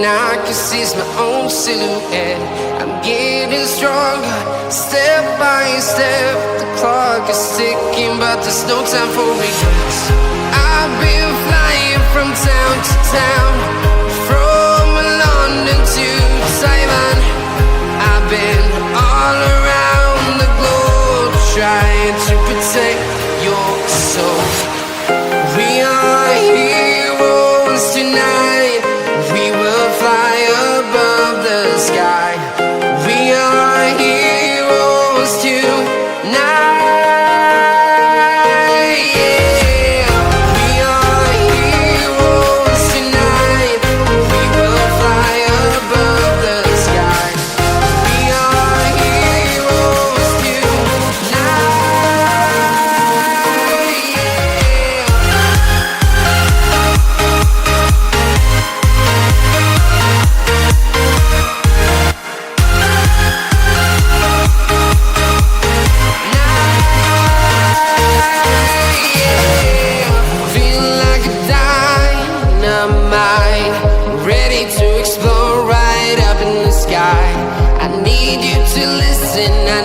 I can see my own silhouette. I'm getting stronger, step by step. The clock is ticking, but there's no time for regrets. I've been flying from town to town, from London to Taiwan. I've been all around the globe, trying to protect your soul. We are heroes tonight. We will fly above the sky. We are heroes tonight. Yeah. We are heroes tonight. We will fly above the sky. We are heroes tonight. Feeling like a dynamite, ready to explode right up in the sky. I need you to listen. I